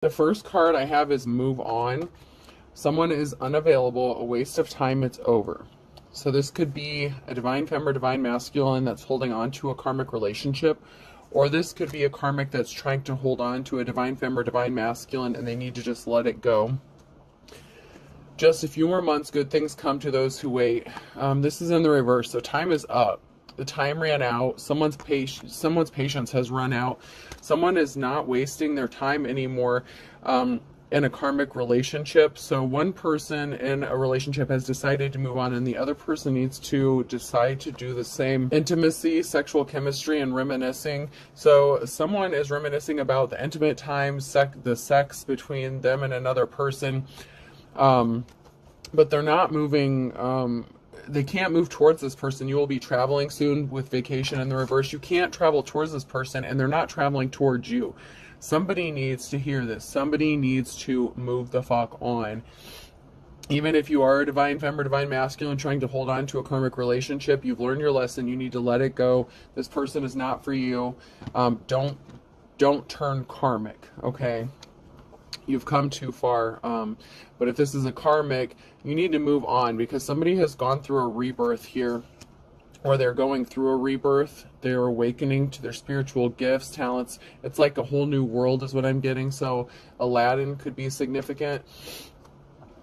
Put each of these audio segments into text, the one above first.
The first card I have is move on. Someone is unavailable, a waste of time, it's over. So this could be a divine femme or divine masculine that's holding on to a karmic relationship, or this could be a karmic that's trying to hold on to a divine femme or divine masculine and they need to just let it go. Just a few more months, good things come to those who wait. This is in the reverse, so time is up. The time ran out. Someone's patience has run out. Someone is not wasting their time anymore in a karmic relationship. So one person in a relationship has decided to move on, and the other person needs to decide to do the same. Intimacy, sexual chemistry, and reminiscing. So someone is reminiscing about the intimate times, the sex between them and another person. But they're not moving, they can't move towards this person. You will be traveling soon with vacation in the reverse. You can't travel towards this person and they're not traveling towards you. Somebody needs to hear this. Somebody needs to move the fuck on. Even if you are a divine femme or divine masculine trying to hold on to a karmic relationship, you've learned your lesson. You need to let it go. This person is not for you. Don't turn karmic, okay? You've come too far. But if this is a karmic, you need to move on because somebody has gone through a rebirth here, or they're going through a rebirth. They're awakening to their spiritual gifts, talents. It's like a whole new world is what I'm getting. So Aladdin could be significant.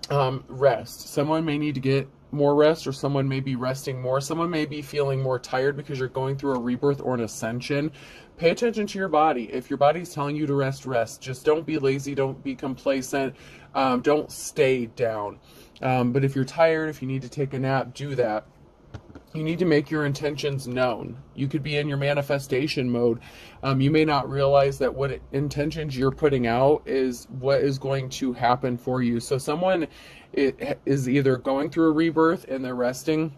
Rest. Someone may need to get more rest, or someone may be resting more. Someone may be feeling more tired because you're going through a rebirth or an ascension. Pay attention to your body. If your body's telling you to rest, rest. Just don't be lazy. Don't be complacent. Don't stay down. But if you're tired, if you need to take a nap, do that. You need to make your intentions known. You could be in your manifestation mode. You may not realize that what intentions you're putting out is what is going to happen for you. So someone is either going through a rebirth and they're resting,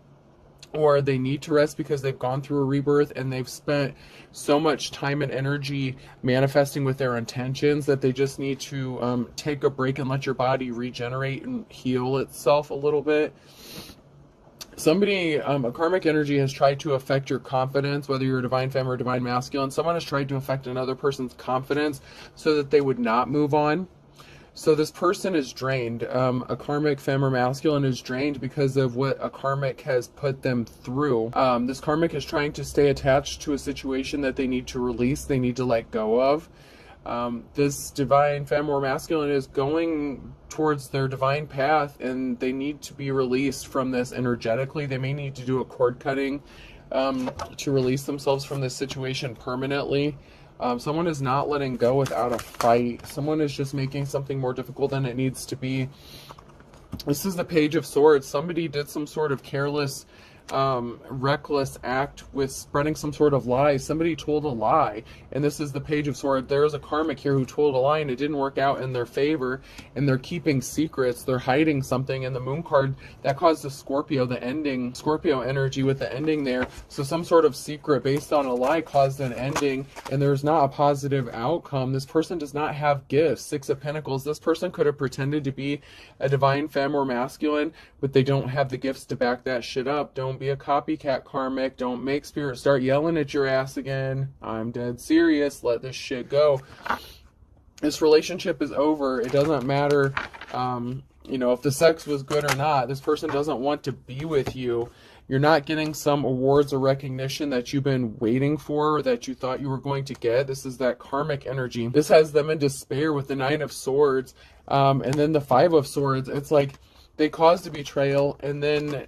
or they need to rest because they've gone through a rebirth and they've spent so much time and energy manifesting with their intentions that they just need to take a break and let your body regenerate and heal itself a little bit. Somebody, a karmic energy has tried to affect your confidence, whether you're a divine femme or divine masculine. Someone has tried to affect another person's confidence so that they would not move on. So this person is drained. A karmic femme or masculine is drained because of what a karmic has put them through. This karmic is trying to stay attached to a situation that they need to release, they need to let go of. This divine femme or masculine is going towards their divine path and they need to be released from this energetically. They may need to do a cord cutting to release themselves from this situation permanently. Someone is not letting go without a fight. Someone is just making something more difficult than it needs to be. This is the Page of Swords. Somebody did some sort of careless, reckless act with spreading some sort of lie. Somebody told a lie, and this is the Page of Swords. There's a karmic here who told a lie and it didn't work out in their favor, and they're keeping secrets, they're hiding something. And the Moon card, that caused the Scorpio, the ending, Scorpio energy with the ending there. So some sort of secret based on a lie caused an ending, and there's not a positive outcome. This person does not have gifts. Six of Pentacles. This person could have pretended to be a divine femme or masculine, but they don't have the gifts to back that shit up. Don't be a copycat karmic. Don't make spirit start yelling at your ass again. I'm dead serious. Let this shit go. This relationship is over. It doesn't matter, if the sex was good or not. This person doesn't want to be with you. You're not getting some awards or recognition that you've been waiting for, that you thought you were going to get. This is that karmic energy. This has them in despair with the Nine of Swords. And then the Five of Swords. It's like they caused a betrayal and then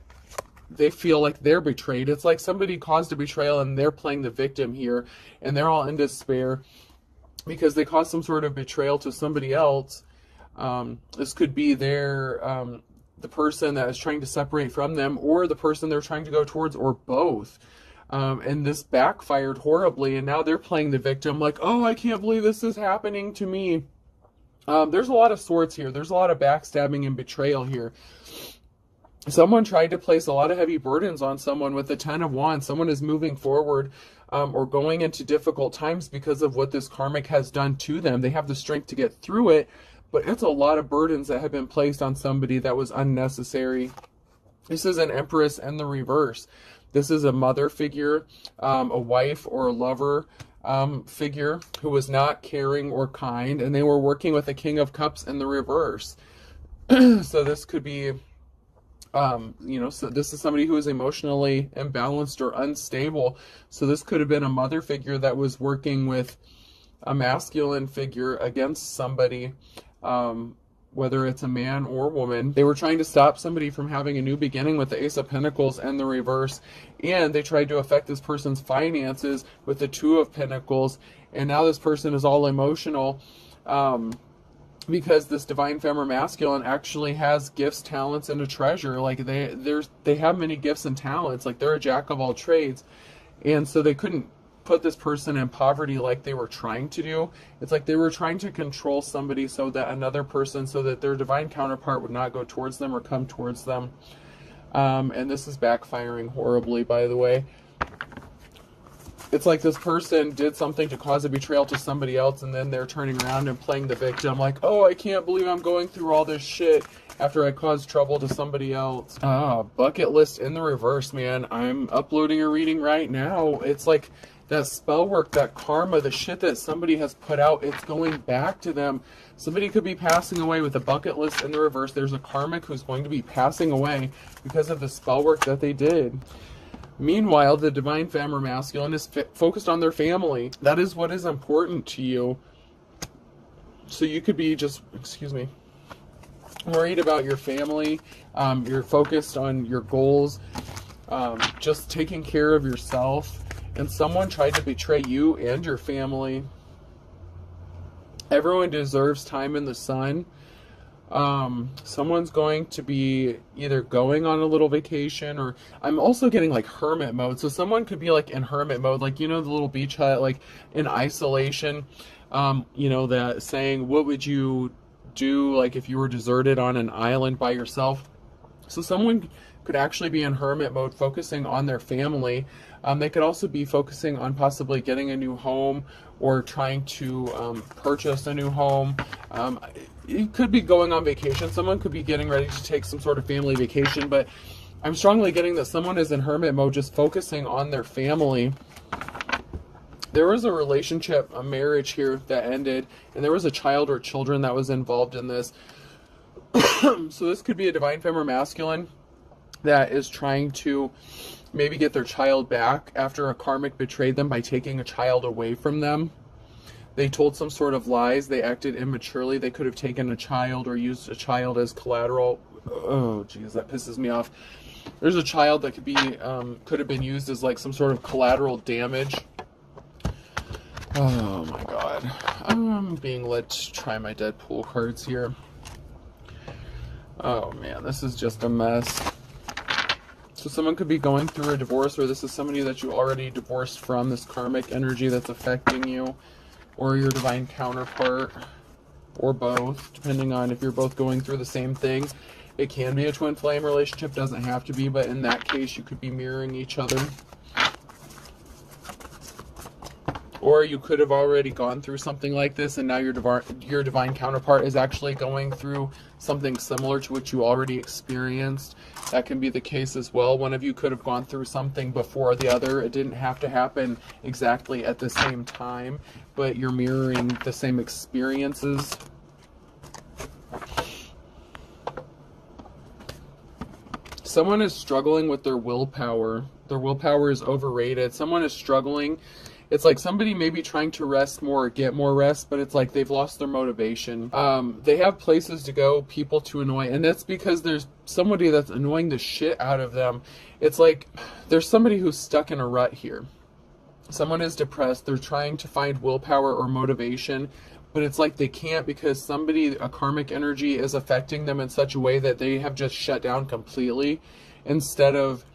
they feel like they're betrayed. It's like somebody caused a betrayal and they're playing the victim here, and they're all in despair because they caused some sort of betrayal to somebody else. This could be the person that is trying to separate from them, or the person they're trying to go towards, or both. And this backfired horribly, and now they're playing the victim like, oh, I can't believe this is happening to me. There's a lot of swords here. There's a lot of backstabbing and betrayal here. Someone tried to place a lot of heavy burdens on someone with the Ten of Wands. Someone is moving forward or going into difficult times because of what this karmic has done to them. They have the strength to get through it, but it's a lot of burdens that have been placed on somebody that was unnecessary. This is an Empress in the reverse. This is a mother figure, a wife or a lover. figure who was not caring or kind, and they were working with the King of Cups in the reverse. So this could be, so this is somebody who is emotionally imbalanced or unstable. So this could have been a mother figure that was working with a masculine figure against somebody, whether it's a man or woman. They were trying to stop somebody from having a new beginning with the Ace of Pentacles and the reverse, and they tried to affect this person's finances with the Two of Pentacles, and now this person is all emotional, because this divine feminine masculine actually has gifts, talents, and a treasure. Like they have many gifts and talents. Like they're a jack of all trades, and so they couldn't put this person in poverty like they were trying to do. It's like they were trying to control somebody so that another person, so that their divine counterpart would not go towards them or come towards them. And this is backfiring horribly, by the way. It's like this person did something to cause a betrayal to somebody else, and then they're turning around and playing the victim, like, oh, I can't believe I'm going through all this shit after I caused trouble to somebody else. Bucket list in the reverse, man. I'm uploading a reading right now. It's like that spell work, that karma, the shit that somebody has put out, it's going back to them. Somebody could be passing away with a bucket list in the reverse. There's a karmic who's going to be passing away because of the spell work that they did. Meanwhile, the divine feminine masculine is focused on their family. That is what is important to you. So you could be just, worried about your family. You're focused on your goals, just taking care of yourself. And someone tried to betray you and your family. Everyone deserves time in the sun. Someone's going to be either going on a little vacation, or I'm also getting like hermit mode. So someone could be like in hermit mode, like, the little beach hut, like in isolation. That saying, what would you do like if you were deserted on an island by yourself? So someone could actually be in hermit mode, focusing on their family. They could also be focusing on possibly getting a new home, or trying to purchase a new home. You could be going on vacation. Someone could be getting ready to take some sort of family vacation, but I'm strongly getting that someone is in hermit mode, just focusing on their family. There was a relationship, a marriage here that ended, and there was a child or children that was involved in this. So this could be a divine feminine masculine that is trying to maybe get their child back after a karmic betrayed them by taking a child away from them. They told some sort of lies. They acted immaturely. They could have taken a child or used a child as collateral. Oh, geez, that pisses me off. There's a child that could have been used as like some sort of collateral damage. Oh my God. I'm being led to try my Deadpool cards here. Oh man, this is just a mess. So someone could be going through a divorce, or this is somebody that you already divorced from, this karmic energy that's affecting you, or your divine counterpart, or both, depending on if you're both going through the same thing. It can be a twin flame relationship, doesn't have to be, but in that case you could be mirroring each other. Or you could have already gone through something like this, and now your divine counterpart is actually going through something similar to what you already experienced. That can be the case as well. One of you could have gone through something before the other. It didn't have to happen exactly at the same time, but you're mirroring the same experiences. Someone is struggling with their willpower. Their willpower is overrated. Someone is struggling. It's like somebody may be trying to rest more or get more rest, but it's like they've lost their motivation. They have places to go, people to annoy, and that's because there's somebody that's annoying the shit out of them. It's like there's somebody who's stuck in a rut here. Someone is depressed. They're trying to find willpower or motivation, but it's like they can't because a karmic energy is affecting them in such a way that they have just shut down completely, instead of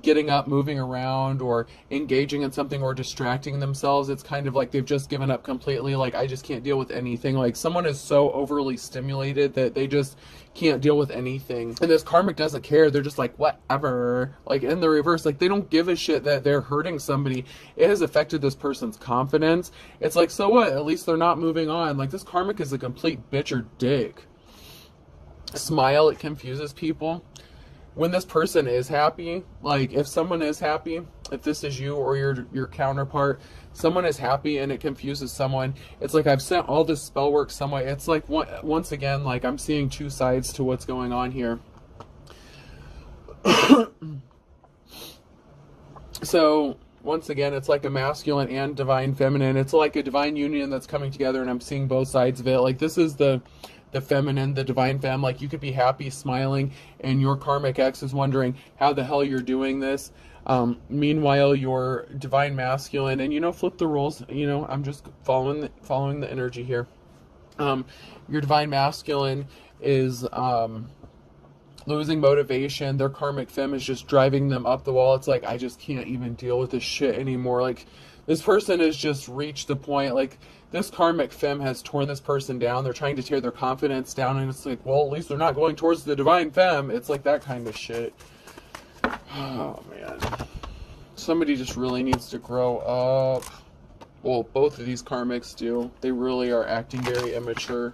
getting up, moving around, or engaging in something, or distracting themselves. It's kind of like they've just given up completely. Like, I just can't deal with anything. Like, someone is so overly stimulated that they just can't deal with anything. And this karmic doesn't care. They're just like, whatever. Like, in the reverse, like, they don't give a shit that they're hurting somebody. It has affected this person's confidence. It's like, so what? At least they're not moving on. Like, this karmic is a complete bitch or dick. Smile, it confuses people. when this person is happy, like if someone is happy, if this is you or your counterpart, someone is happy and it confuses someone, it's like I've sent all this spell work some way. It's like, once again, like I'm seeing two sides to what's going on here. So once again, it's like a masculine and divine feminine. It's like a divine union that's coming together, and I'm seeing both sides of it. Like this is the feminine, the divine femme. Like you could be happy, smiling, and your karmic ex is wondering how the hell you're doing this. Meanwhile, your divine masculine, and flip the roles. I'm just following the energy here. Your divine masculine is losing motivation. Their karmic femme is just driving them up the wall. It's like, I just can't even deal with this shit anymore. Like this person has just reached the point, like this karmic femme has torn this person down. They're trying to tear their confidence down, and it's like, well, at least they're not going towards the divine femme. It's like that kind of shit. Oh man, somebody just really needs to grow up. Well, both of these karmics do. They really are acting very immature.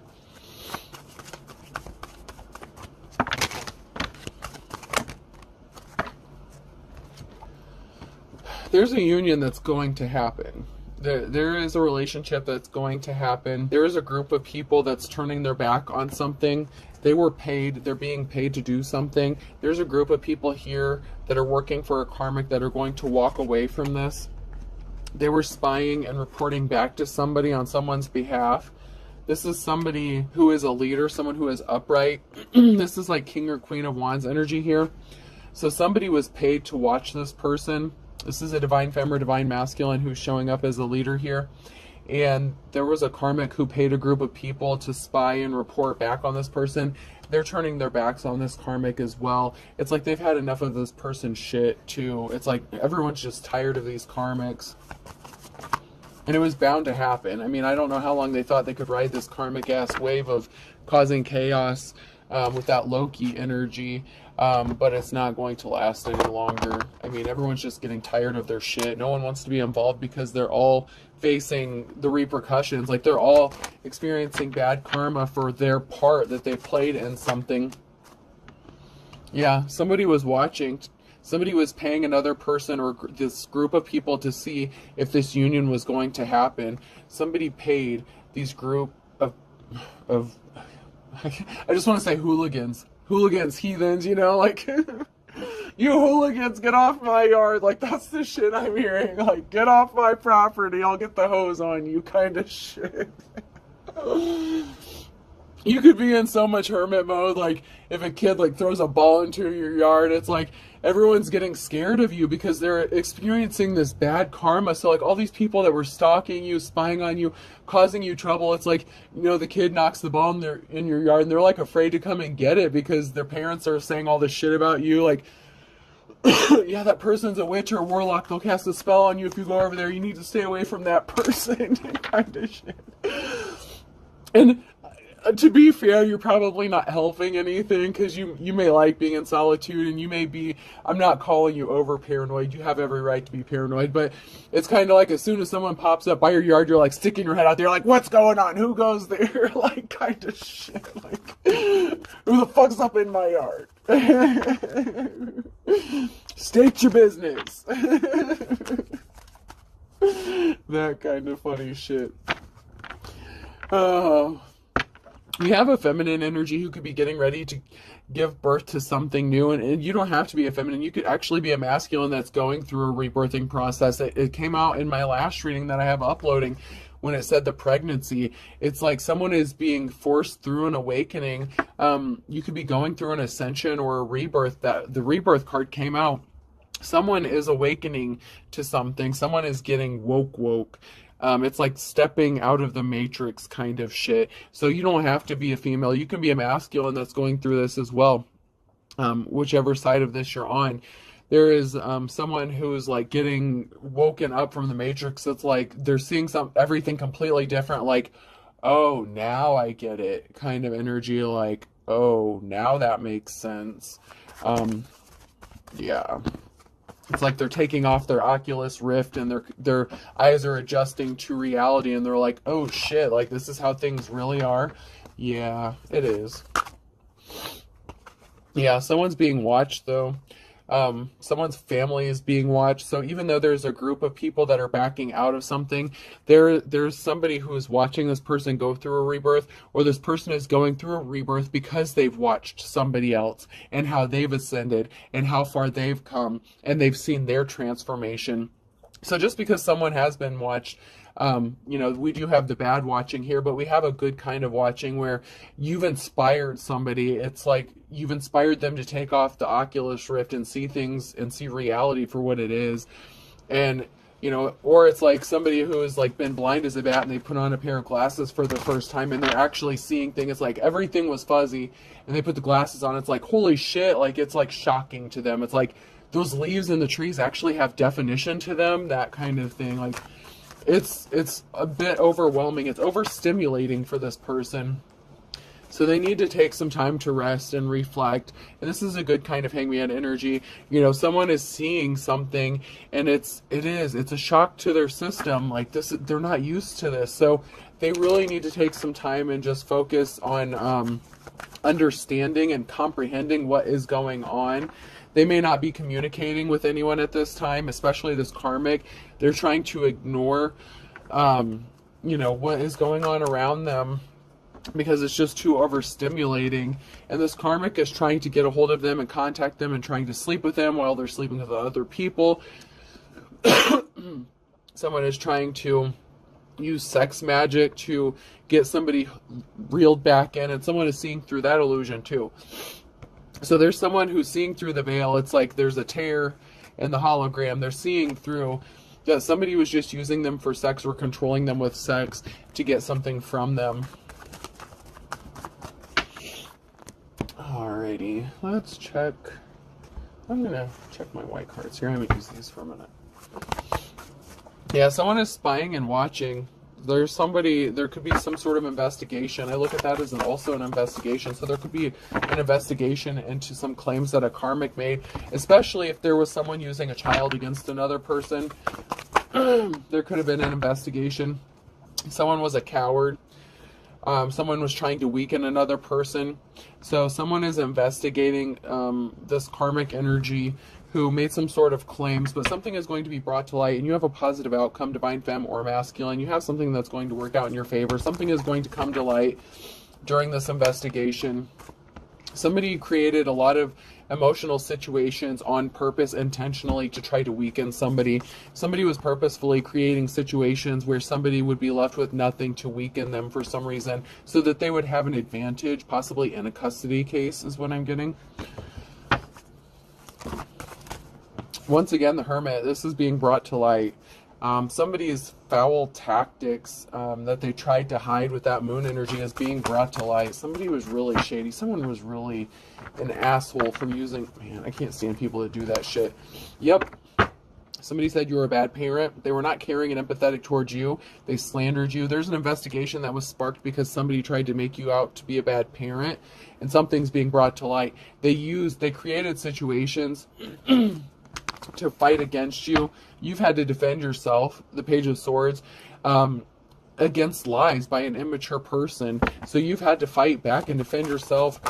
There's a union that's going to happen. There is a relationship that's going to happen. There is a group of people that's turning their back on something. They were paid. They're being paid to do something. There's a group of people here that are working for a karmic that are going to walk away from this. They were spying and reporting back to somebody on someone's behalf. This is somebody who is a leader, someone who is upright. This is like King or Queen of Wands energy here. So somebody was paid to watch this person. This is a divine femme or divine masculine who's showing up as a leader here. And there was a karmic who paid a group of people to spy and report back on this person. They're turning their backs on this karmic as well. It's like they've had enough of this person's shit too. It's like everyone's just tired of these karmics. And it was bound to happen. I mean, I don't know how long they thought they could ride this karmic ass wave of causing chaos with that Loki energy. But it's not going to last any longer. I mean, everyone's just getting tired of their shit. No one wants to be involved because they're all facing the repercussions. Like, they're all experiencing bad karma for their part that they played in something. Yeah, somebody was watching. Somebody was paying another person or this group of people to see if this union was going to happen. Somebody paid these group of I just want to say hooligans, heathens, like, you hooligans, get off my yard. Like, that's the shit I'm hearing. Like, get off my property, I'll get the hose on you kind of shit. You could be in so much hermit mode. Like, if a kid, like, throws a ball into your yard, it's like everyone's getting scared of you because they're experiencing this bad karma. So, like, all these people that were stalking you, spying on you, causing you trouble, it's like, the kid knocks the ball in your yard, and they're, like, afraid to come and get it because their parents are saying all this shit about you. Like, yeah, that person's a witch or a warlock. They'll cast a spell on you if you go over there. You need to stay away from that person. Kind of shit. And to be fair, you're probably not helping anything because you may like being in solitude, and you may be, I'm not calling you over paranoid, you have every right to be paranoid, but it's kind of like as soon as someone pops up by your yard, you're like sticking your head out there like, what's going on? Who goes there? Like, kind of shit. Like, who the fuck's up in my yard? State your business. That kind of funny shit. Oh. We have a feminine energy who could be getting ready to give birth to something new, and you don't have to be a feminine. You could actually be a masculine that's going through a rebirthing process. It came out in my last reading that I have uploading when it said the pregnancy. It's like someone is being forced through an awakening. You could be going through an ascension or a rebirth. That the rebirth card came out. Someone is awakening to something. Someone is getting woke. It's like stepping out of the matrix kind of shit. So you don't have to be a female. You can be a masculine that's going through this as well. Whichever side of this you're on. There is someone who's like getting woken up from the matrix. It's like they're seeing everything completely different. Like, oh, now I get it kind of energy. Like, oh, now that makes sense. Yeah. It's like they're taking off their Oculus Rift and their eyes are adjusting to reality, and they're like, oh shit, like this is how things really are. Yeah, it is. Yeah, someone's being watched though. Someone's family is being watched. So even though there's a group of people that are backing out of something, there's somebody who is watching this person go through a rebirth, or this person is going through a rebirth because they've watched somebody else and how they've ascended and how far they've come and they've seen their transformation. So just because someone has been watched, we do have the bad watching here, but we have a good kind of watching where you've inspired somebody. It's like you've inspired them to take off the Oculus Rift and see things and see reality for what it is. And, or it's like somebody who has like been blind as a bat and they put on a pair of glasses for the first time and they're actually seeing things. It's like everything was fuzzy and they put the glasses on. It's like, holy shit. Like, it's like shocking to them. It's like those leaves in the trees actually have definition to them, that kind of thing. Like, it's a bit overwhelming. It's overstimulating for this person. So they need to take some time to rest and reflect. And this is a good kind of hangman energy. Someone is seeing something and it's a shock to their system. Like this, they're not used to this. So they really need to take some time and just focus on understanding and comprehending what is going on. They may not be communicating with anyone at this time, especially this karmic. They're trying to ignore, what is going on around them because it's just too overstimulating. And this karmic is trying to get a hold of them and contact them and trying to sleep with them while they're sleeping with other people. Someone is trying to use sex magic to get somebody reeled back in, and someone is seeing through that illusion too. So there's someone who's seeing through the veil. It's like there's a tear in the hologram. They're seeing through that somebody was just using them for sex or controlling them with sex to get something from them. Alrighty, let's check. I'm going to check my white cards here. I'm going to use these for a minute. Yeah, someone is spying and watching. There could be some sort of investigation. I look at that as also an investigation. So there could be an investigation into some claims that a karmic made, especially if there was someone using a child against another person. There could have been an investigation. Someone was a coward. Someone was trying to weaken another person. So someone is investigating this karmic energy who made some sort of claims, but something is going to be brought to light and you have a positive outcome, divine femme or masculine. You have something that's going to work out in your favor. Something is going to come to light during this investigation. Somebody created a lot of emotional situations on purpose, intentionally, to try to weaken somebody. Somebody was purposefully creating situations where somebody would be left with nothing to weaken them for some reason, so that they would have an advantage, possibly in a custody case, is what I'm getting. Once again, the Hermit, this is being brought to light. Somebody's foul tactics that they tried to hide with that moon energy is being brought to light. Somebody was really shady. Someone was really an asshole from using... Man, I can't stand people that do that shit. Yep. Somebody said you were a bad parent. They were not caring and empathetic towards you. They slandered you. There's an investigation that was sparked because somebody tried to make you out to be a bad parent, and something's being brought to light. They created situations to fight against you. You've had to defend yourself, the Page of Swords, against lies by an immature person. So you've had to fight back and defend yourself.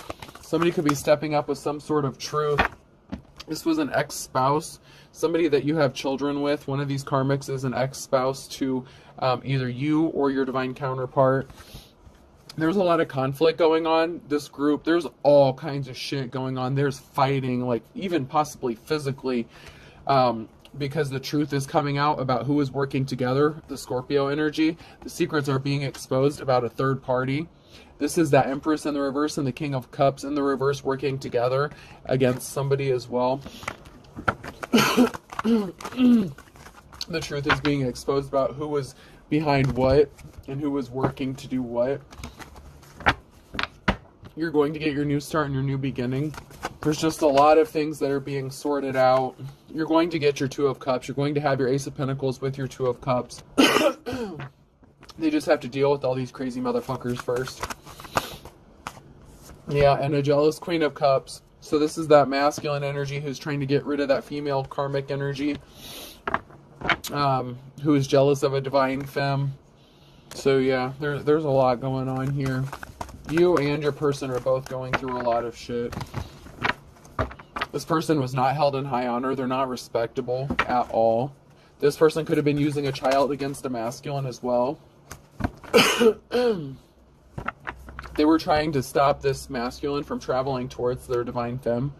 Somebody could be stepping up with some sort of truth. This was an ex-spouse, somebody that you have children with. One of these karmics is an ex-spouse to either you or your divine counterpart. There's a lot of conflict going on. This group, there's all kinds of shit going on. There's fighting, like even possibly physically, because the truth is coming out about who is working together, the Scorpio energy. The secrets are being exposed about a third party. This is that Empress in the reverse and the King of Cups in the reverse working together against somebody as well. The truth is being exposed about who was behind what and who was working to do what. You're going to get your new start and your new beginning. There's just a lot of things that are being sorted out. You're going to get your Two of Cups. You're going to have your Ace of Pentacles with your Two of Cups. They just have to deal with all these crazy motherfuckers first. Yeah, and a jealous Queen of Cups. So this is that masculine energy who's trying to get rid of that female karmic energy. Who is jealous of a divine femme. So yeah, there's a lot going on here. You and your person are both going through a lot of shit. This person was not held in high honor. They're not respectable at all. This person could have been using a child against a masculine as well. They were trying to stop this masculine from traveling towards their divine femme.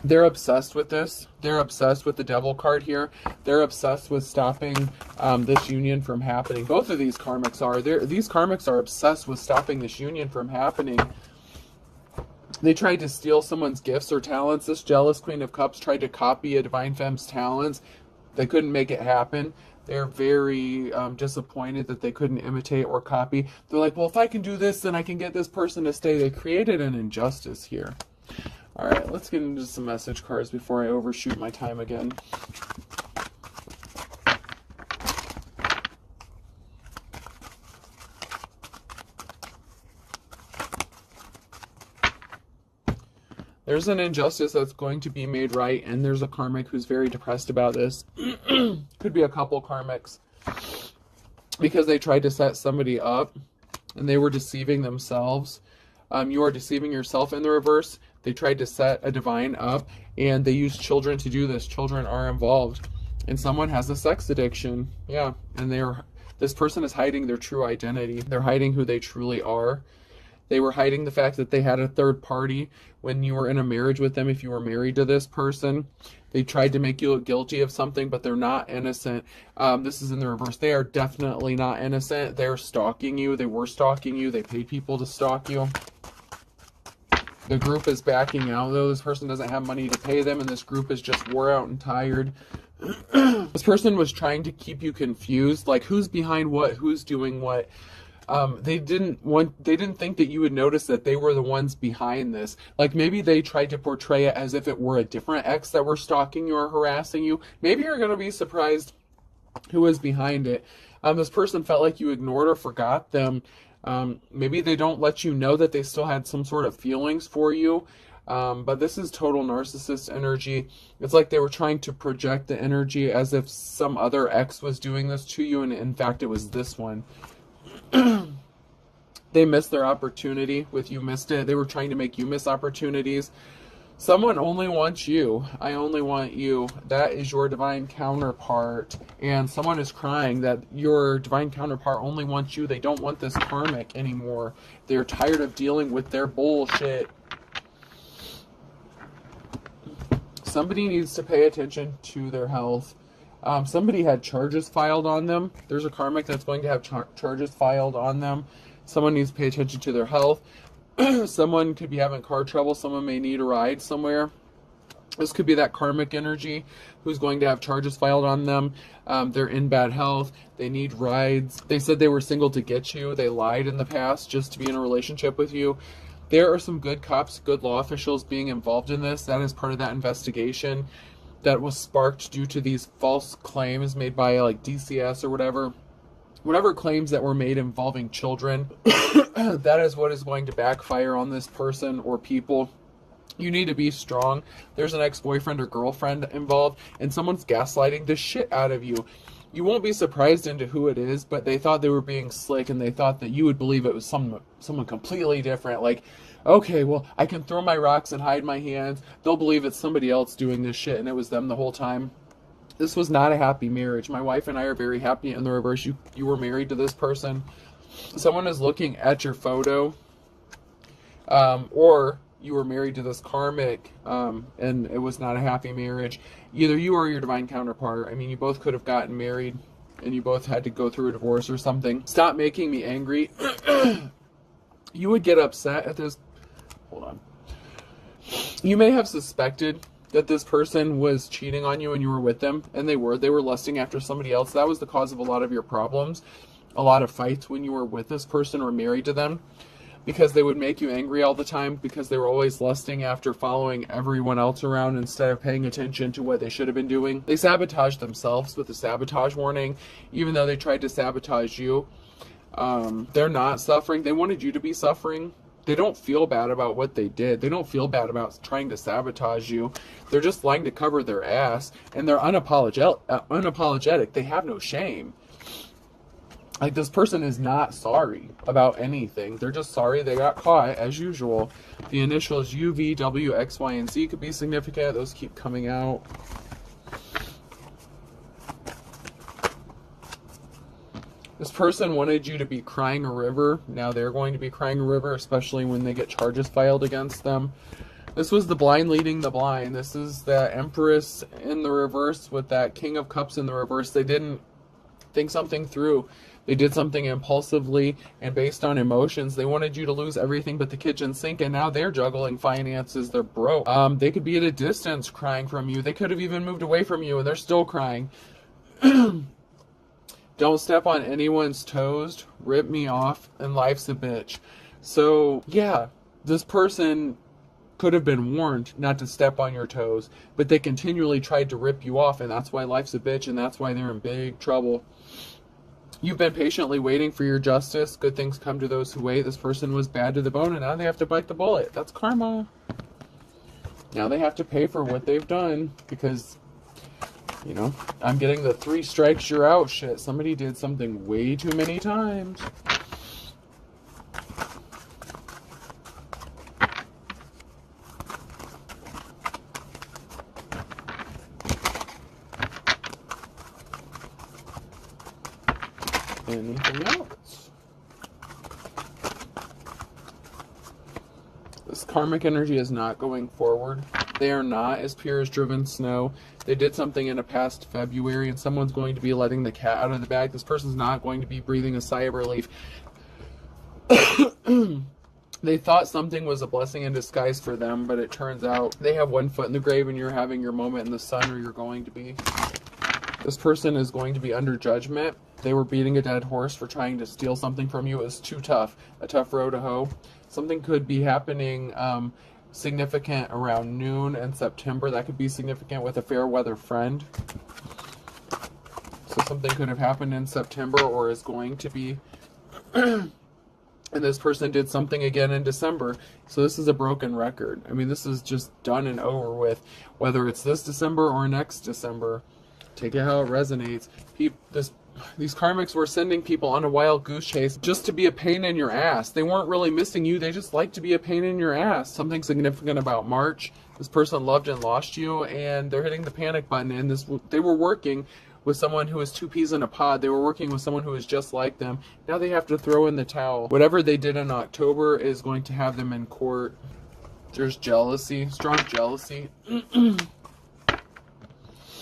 They're obsessed with this. They're obsessed with the devil card here. They're obsessed with stopping this union from happening. Both of these karmics are. These karmics are obsessed with stopping this union from happening. They tried to steal someone's gifts or talents. This jealous Queen of Cups tried to copy a divine femme's talents. They couldn't make it happen. They're very disappointed that they couldn't imitate or copy. They're like, well, if I can do this, then I can get this person to stay. They created an injustice here. All right, let's get into some message cards before I overshoot my time again. There's an injustice that's going to be made right, and there's a karmic who's very depressed about this. Could be a couple karmics, because they tried to set somebody up, and they were deceiving themselves. You are deceiving yourself in the reverse. They tried to set a divine up, and they used children to do this. Children are involved, and someone has a sex addiction. Yeah, and this person is hiding their true identity. They're hiding who they truly are. They were hiding the fact that they had a third party when you were in a marriage with them. If you were married to this person, they tried to make you look guilty of something, but they're not innocent. This is in the reverse. They are definitely not innocent. They're stalking you. They were stalking you. They paid people to stalk you. The group is backing out, though. This person doesn't have money to pay them, and this group is just wore out and tired. This person was trying to keep you confused, like who's behind what, who's doing what. They didn't think that you would notice that they were the ones behind this. Like maybe they tried to portray it as if it were a different ex that were stalking you or harassing you. Maybe you're going to be surprised who was behind it. This person felt like you ignored or forgot them. Maybe they don't let you know that they still had some sort of feelings for you. But this is total narcissist energy. It's like they were trying to project the energy as if some other ex was doing this to you, and in fact it was this one. They missed their opportunity with you missed it. They were trying to make you miss opportunities. Someone only wants you. I only want you. That is your divine counterpart. And someone is crying that your divine counterpart only wants you. They don't want this karmic anymore. They're tired of dealing with their bullshit. Somebody needs to pay attention to their health. Somebody had charges filed on them. There's a karmic that's going to have charges filed on them. Someone needs to pay attention to their health. Someone could be having car trouble. Someone may need a ride somewhere. This could be that karmic energy who's going to have charges filed on them. They're in bad health. They need rides. They said they were single to get you. They lied in the past just to be in a relationship with you. There are some good cops, good law officials being involved in this. That is part of that investigation that was sparked due to these false claims made by like DCS or whatever claims that were made involving children. That is what is going to backfire on this person or people. You need to be strong. There's an ex-boyfriend or girlfriend involved, and someone's gaslighting the shit out of you. You won't be surprised into who it is, but they thought they were being slick, and they thought that you would believe it was someone completely different. Like, okay, well, I can throw my rocks and hide my hands. They'll believe it's somebody else doing this shit, and it was them the whole time. This was not a happy marriage. My wife and I are very happy in the reverse. You were married to this person. Someone is looking at your photo, or you were married to this karmic, and it was not a happy marriage. Either you or your divine counterpart. I mean, you both could have gotten married, and you both had to go through a divorce or something. Stop making me angry. You would get upset at this. Hold on. You may have suspected that this person was cheating on you when you were with them, and they were lusting after somebody else. That was the cause of a lot of your problems, a lot of fights when you were with this person or married to them, because they would make you angry all the time, because they were always lusting after following everyone else around instead of paying attention to what they should have been doing. They sabotaged themselves with a sabotage warning, even though they tried to sabotage you. They're not suffering. They wanted you to be suffering. They don't feel bad about what they did. They don't feel bad about trying to sabotage you. They're just lying to cover their ass, and they're unapologetic. They have no shame. Like, this person is not sorry about anything. They're just sorry they got caught, as usual. The initials U, V, W, X, Y, and Z could be significant. Those keep coming out. This person wanted you to be crying a river. Now they're going to be crying a river, especially when they get charges filed against them. This was the blind leading the blind. This is the Empress in the reverse with that King of Cups in the reverse. They didn't think something through. They did something impulsively and based on emotions. They wanted you to lose everything but the kitchen sink, and now they're juggling finances. They're broke. They could be at a distance crying from you. They could have even moved away from you, and they're still crying. Don't step on anyone's toes. Rip me off, and life's a bitch. So, yeah, this person could have been warned not to step on your toes, but they continually tried to rip you off, and that's why life's a bitch, and that's why they're in big trouble. You've been patiently waiting for your justice. Good things come to those who wait. This person was bad to the bone, and now they have to bite the bullet. That's karma. Now they have to pay for what they've done because, you know, I'm getting the 3 strikes, you're out shit. Somebody did something way too many times. Anything else? This karmic energy is not going forward. They are not as pure as driven snow. They did something in a past February, and someone's going to be letting the cat out of the bag. This person's not going to be breathing a sigh of relief. They thought something was a blessing in disguise for them, but it turns out they have one foot in the grave and you're having your moment in the sun, or you're going to be. This person is going to be under judgment. They were beating a dead horse for trying to steal something from you. It was too tough. A tough row to hoe. Something could be happening significant around noon in September. That could be significant with a fair weather friend. So something could have happened in September or is going to be. And this person did something again in December. So this is a broken record. I mean, this is just done and over with. Whether it's this December or next December. Take it how it resonates. These karmics were sending people on a wild goose chase just to be a pain in your ass. They weren't really missing you. They just like to be a pain in your ass. Something significant about March. This person loved and lost you, and they're hitting the panic button. And they were working with someone who was 2 peas in a pod. They were working with someone who was just like them. Now they have to throw in the towel. Whatever they did in October is going to have them in court. There's jealousy, strong jealousy.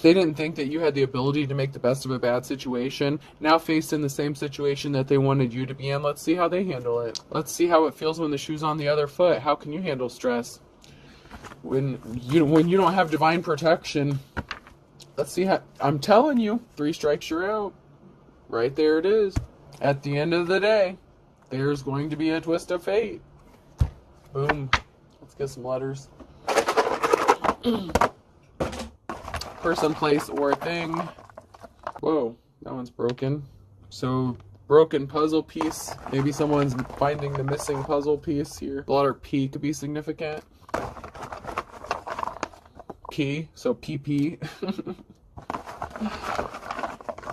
They didn't think that you had the ability to make the best of a bad situation. Now faced in the same situation that they wanted you to be in, let's see how they handle it. Let's see how it feels when the shoe's on the other foot. How can you handle stress? When you don't have divine protection, let's see how. I'm telling you, 3 strikes, you're out. Right there it is. At the end of the day, there's going to be a twist of fate. Boom. Let's get some letters. Person, place, or thing. Whoa, that one's broken. So, broken puzzle piece. Maybe someone's finding the missing puzzle piece here. The letter P could be significant. P, so PP.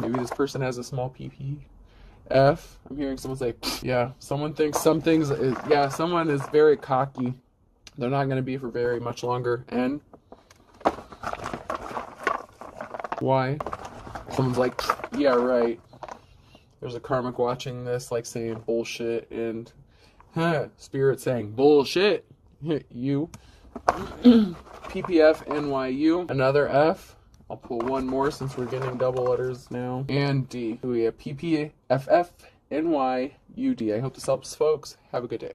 Maybe this person has a small PP. F, I'm hearing someone say, yeah, someone thinks someone is very cocky. They're not going to be for very much longer. N. Why? Someone's like, yeah, right. There's a karmic watching this, like saying bullshit, and spirit saying bullshit. You. PPF NYU. Another F. I'll pull one more since we're getting double letters now. And D. We have PPFF NYUD. I hope this helps, folks. Have a good day.